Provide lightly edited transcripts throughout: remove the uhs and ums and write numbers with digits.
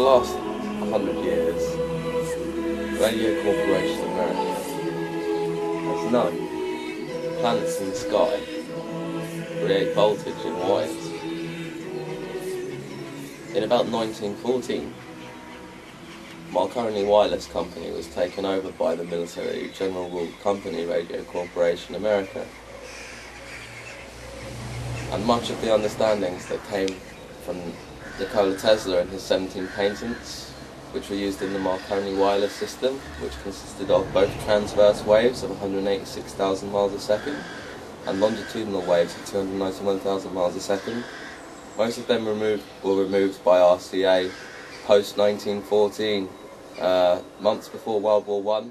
last 100 years, Radio Corporation America has known planets in the sky create voltage in wires. In about 1914, Marconi Wireless Company was taken over by the military general company Radio Corporation America, and much of the understandings that came from Nikola Tesla and his 17 patents, which were used in the Marconi wireless system, which consisted of both transverse waves of 186,000 miles a second and longitudinal waves of 291,000 miles a second. Most of them were removed by RCA post 1914, months before World War I.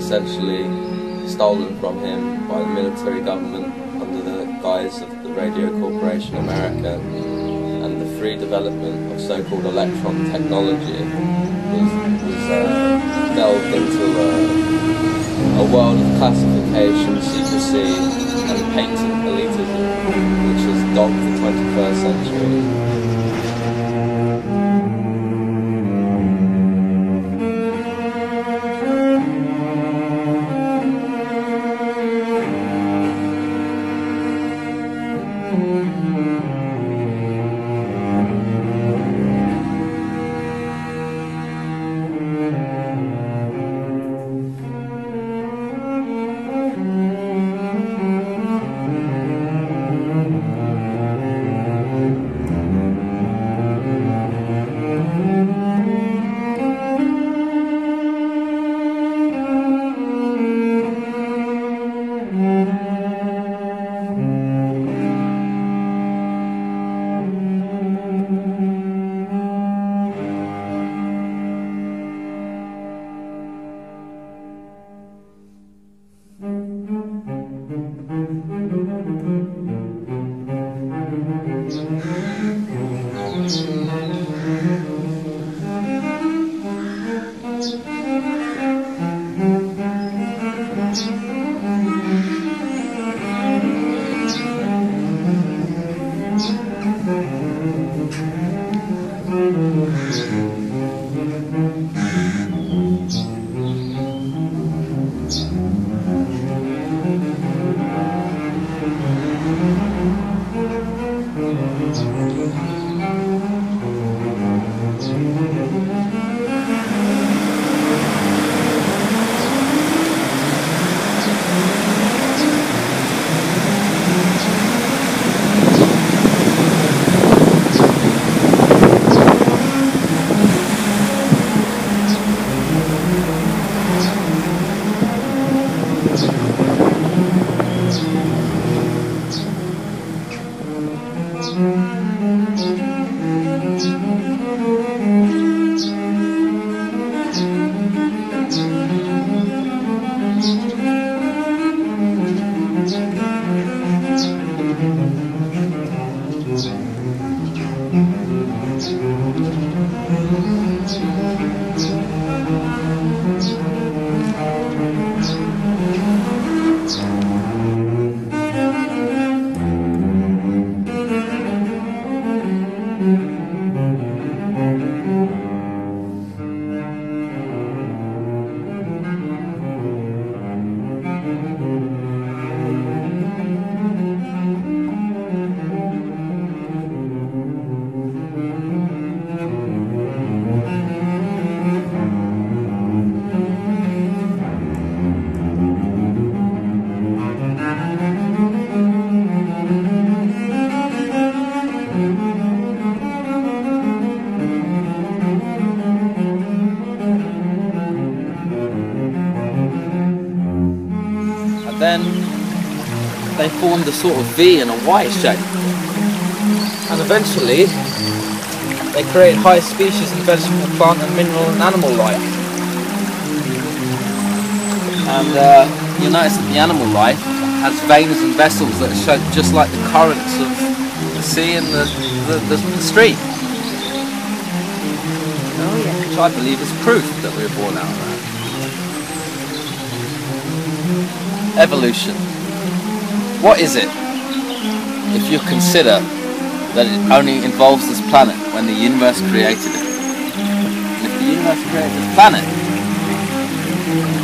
Essentially stolen from him by the military government under the guise of the Radio Corporation America, and the free development of so-called electron technology was delved into a world of classification, secrecy and patent elitism which has dogged the 21st century. Then they formed a sort of V and a Y shape, and eventually they created higher species in vegetable, plant and mineral and animal life. And you notice that the animal life has veins and vessels that are shaped just like the currents of the sea and the stream. Oh yeah. Which I believe is proof that we were born out of that. Evolution. What is it if you consider that it only involves this planet when the universe created it? And if the universe created this planet,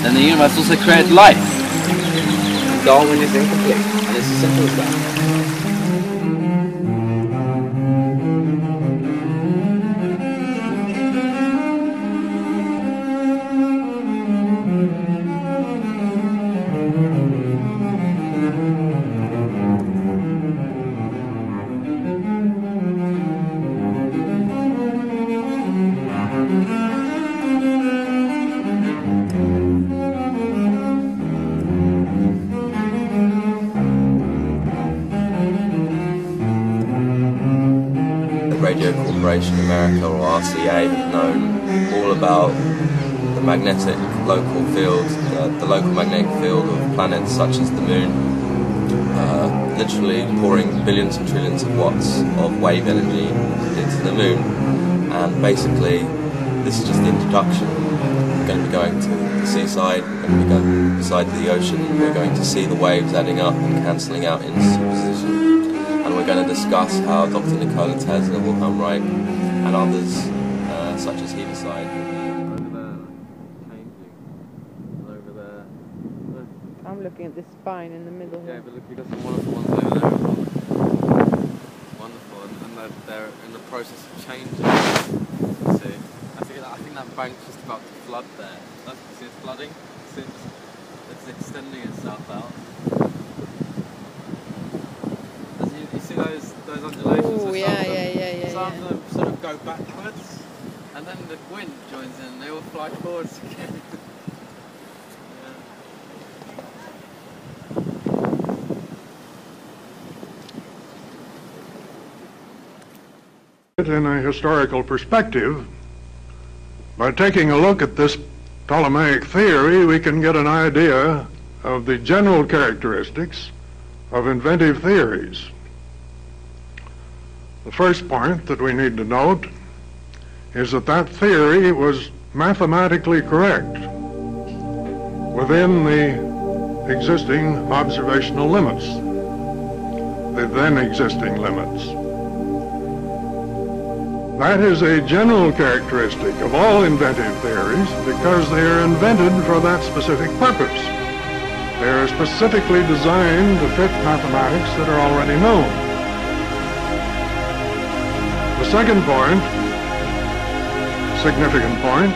then the universe also created life. And Darwin is incomplete. And it's as simple as that. Radio Corporation America, or RCA, have known all about the magnetic local field, the local magnetic field of planets such as the Moon, literally pouring billions and trillions of watts of wave energy into the Moon. And basically, this is just the introduction. We're going to be going to the seaside, we're going to be going beside the ocean, we're going to see the waves adding up and cancelling out in superposition. And we're going to discuss how Dr. Nikola Tesla, Wilhelm Reich, and others, such as he decided. Over there, changing. Over there. Look. I'm looking at this spine in the middle. Yeah, but look, you've got some wonderful ones over there as well. Wonderful, and they're in the process of changing. See, I think that bank's just about to flood there. See, it's flooding. See, it's extending itself out. You see those undulations? Oh, yeah. Some of them sort of go backwards, and then the wind joins in and they all fly forwards again. In a historical perspective, by taking a look at this Ptolemaic theory, we can get an idea of the general characteristics of inventive theories. The first point that we need to note is that that theory was mathematically correct within the existing observational limits, the then existing limits. That is a general characteristic of all inventive theories because they are invented for that specific purpose. They are specifically designed to fit mathematics that are already known. The second point, significant point,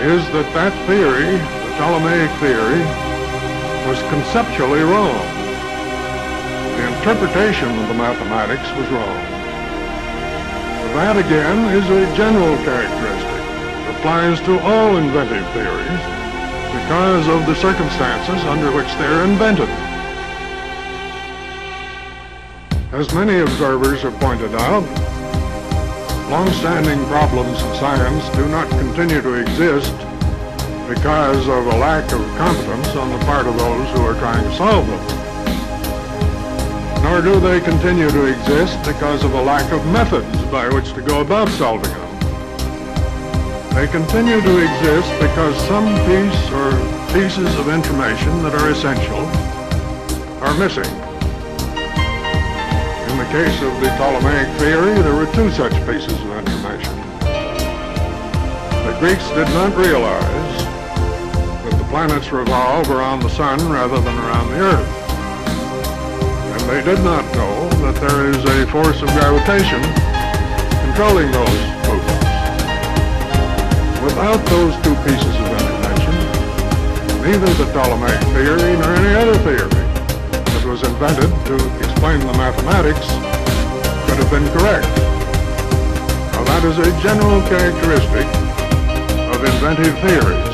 is that that theory, the Ptolemaic theory, was conceptually wrong. The interpretation of the mathematics was wrong. That again is a general characteristic. It applies to all inventive theories because of the circumstances under which they're invented. As many observers have pointed out, long-standing problems in science do not continue to exist because of a lack of competence on the part of those who are trying to solve them. Nor do they continue to exist because of a lack of methods by which to go about solving them. They continue to exist because some piece or pieces of information that are essential are missing. In the case of the Ptolemaic theory, there were two such pieces of information. The Greeks did not realize that the planets revolve around the sun rather than around the earth. And they did not know that there is a force of gravitation controlling those movements. Without those two pieces of information, neither the Ptolemaic theory nor any other theory that was invented to explain the mathematics could have been correct. Now that is a general characteristic of inventive theories.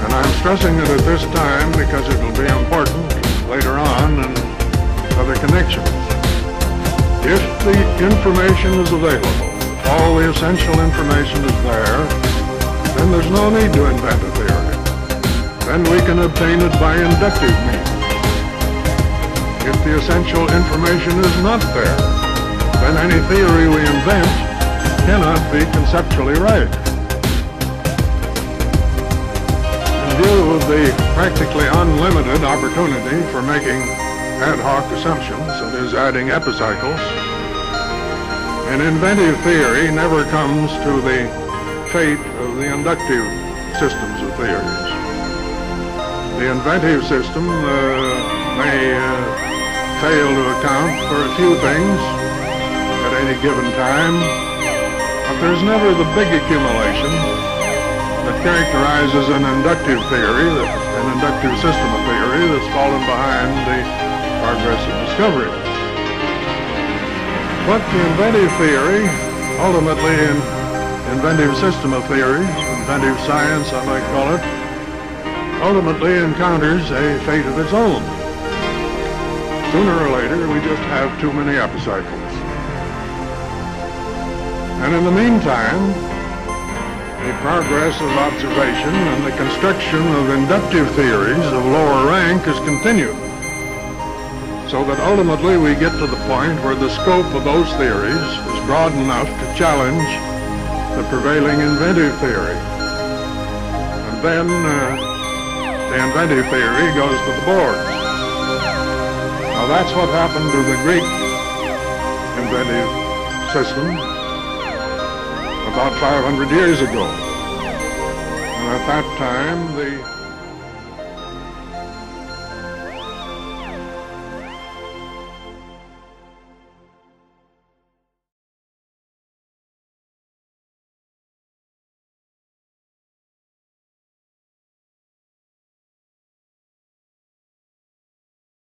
And I'm stressing it at this time because it will be important later on in other connections. If the information is available, all the essential information is there, then there's no need to invent a theory. Then we can obtain it by inductive means. If the essential information is not there, then any theory we invent cannot be conceptually right. In view of the practically unlimited opportunity for making ad hoc assumptions, that is, adding epicycles, an inventive theory never comes to the fate of the inductive systems of theories. The inventive system may fail to account for a few things at any given time, but there's never the big accumulation that characterizes an inductive theory, an inductive system of theory that's fallen behind the progress of discovery. But the inventive theory, ultimately an inventive system of theories, inventive science I might call it, ultimately encounters a fate of its own. Sooner or later we just have too many epicycles. And in the meantime, the progress of observation and the construction of inductive theories of lower rank is continued, so that ultimately we get to the point where the scope of those theories is broad enough to challenge the prevailing inventive theory. And then the inventive theory goes to the boards. Now that's what happened to the Greek inventive system about 500 years ago. And at that time,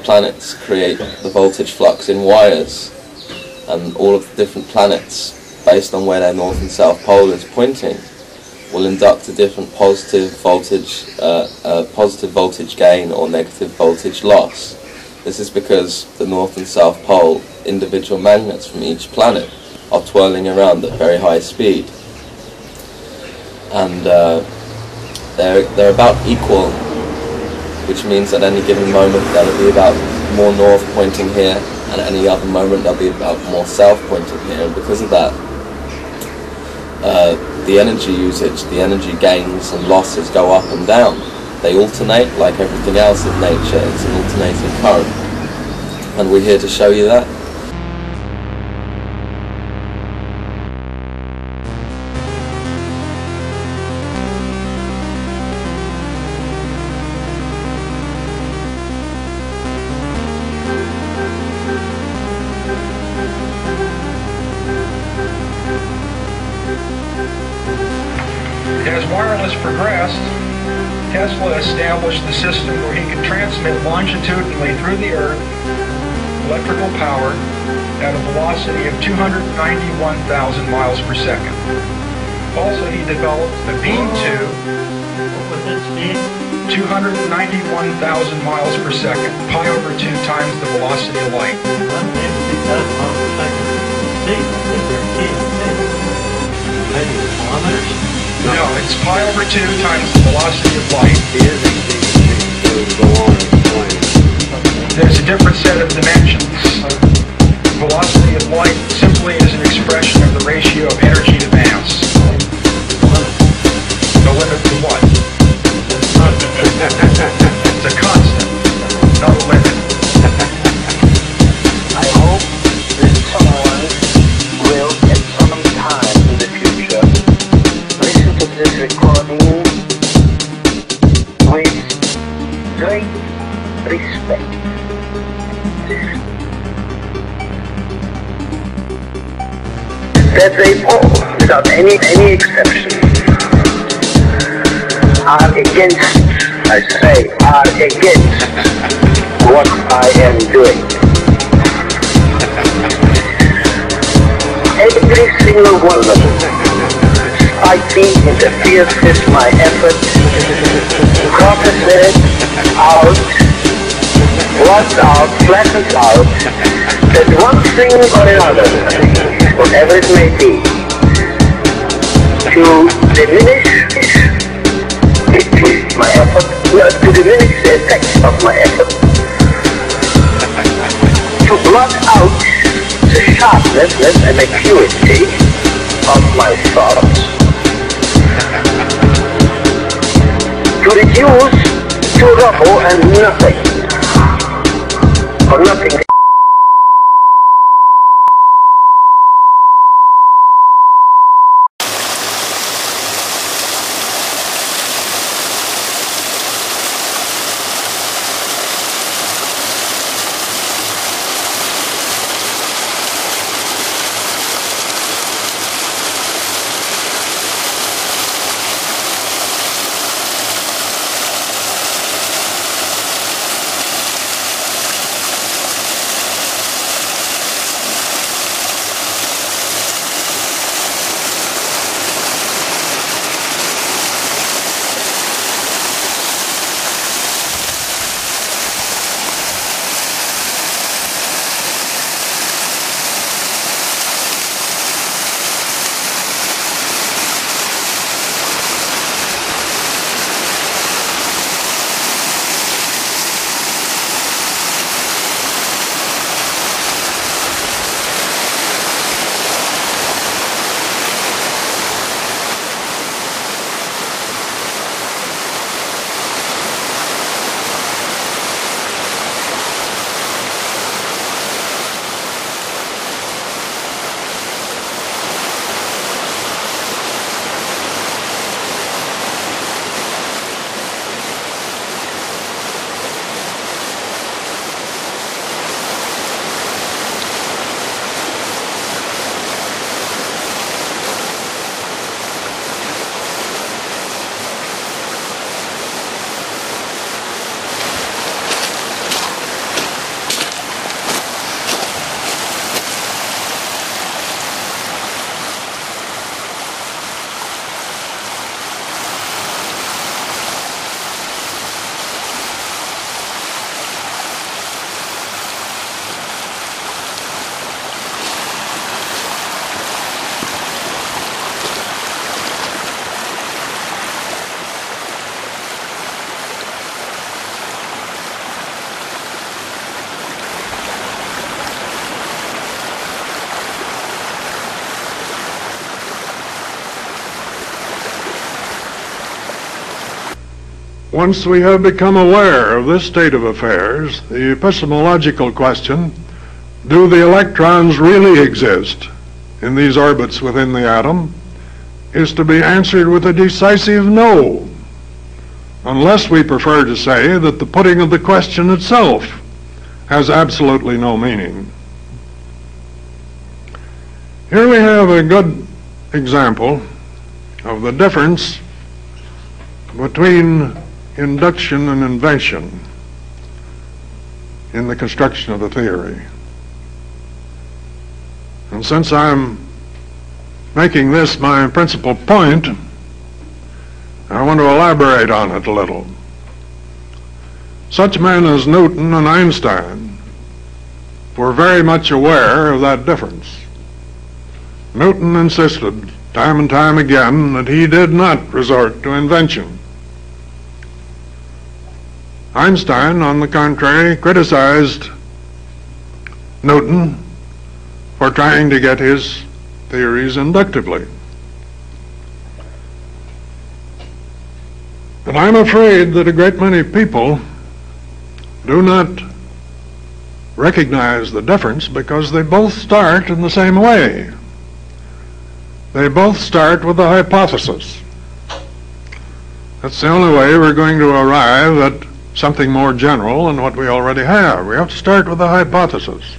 planets create the voltage flux in wires, and all of the different planets, based on where their north and south pole is pointing, will induct a different positive voltage gain or negative voltage loss. This is because the north and south pole individual magnets from each planet are twirling around at very high speed, and they're about equal, which means at any given moment there'll be about more north pointing here, and at any other moment there'll be about more south pointing here. And because of that, the energy usage, the energy gains and losses go up and down. They alternate like everything else in nature. It's an alternating current, and we're here to show you that. As wireless progressed, Tesla established the system where he could transmit longitudinally through the Earth electrical power at a velocity of 291,000 miles per second. Also, he developed the beam tube, 291,000 miles per second, pi over 2 times the velocity of light. No, it's pi over 2 times the velocity of light. There's a different set of dimensions. Velocity of light simply is an expression of the ratio of energy to mass. any exception are against, I say, are against what I am doing. Every single one of them, fighting interferes with my effort to process it out, blot out, flatten out, that one thing or another, whatever it may be, to diminish my effort, to diminish the effect of my effort, to blot out the sharpness and acuity of my thoughts, to reduce to rubble and nothing, or nothing. Once we have become aware of this state of affairs, the epistemological question, do the electrons really exist in these orbits within the atom, is to be answered with a decisive no, unless we prefer to say that the putting of the question itself has absolutely no meaning. Here we have a good example of the difference between induction and invention in the construction of the theory. And since I'm making this my principal point, I want to elaborate on it a little. Such men as Newton and Einstein were very much aware of that difference. Newton insisted time and time again that he did not resort to invention. Einstein, on the contrary, criticized Newton for trying to get his theories inductively. And I'm afraid that a great many people do not recognize the difference because they both start in the same way. They both start with a hypothesis. That's the only way we're going to arrive at something more general than what we already have. We have to start with a hypothesis.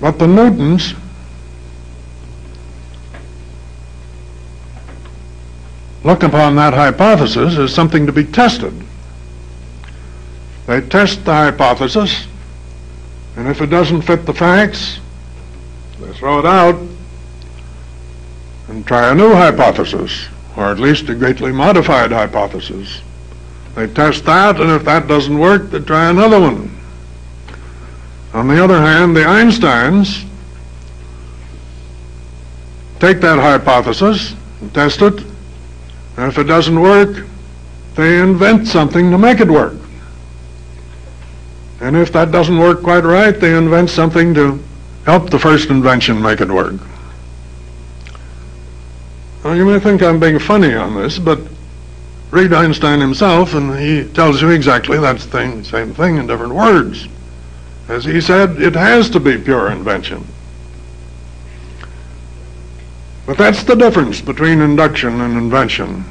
But the Newtons look upon that hypothesis as something to be tested. They test the hypothesis, and if it doesn't fit the facts, they throw it out and try a new hypothesis, or at least a greatly modified hypothesis. They test that, and if that doesn't work, they try another one. On the other hand, the Einsteins take that hypothesis and test it, and if it doesn't work, they invent something to make it work. And if that doesn't work quite right, they invent something to help the first invention make it work. Now, you may think I'm being funny on this, but read Einstein himself, and he tells you exactly that same thing in different words. As he said, it has to be pure invention. But that's the difference between induction and invention.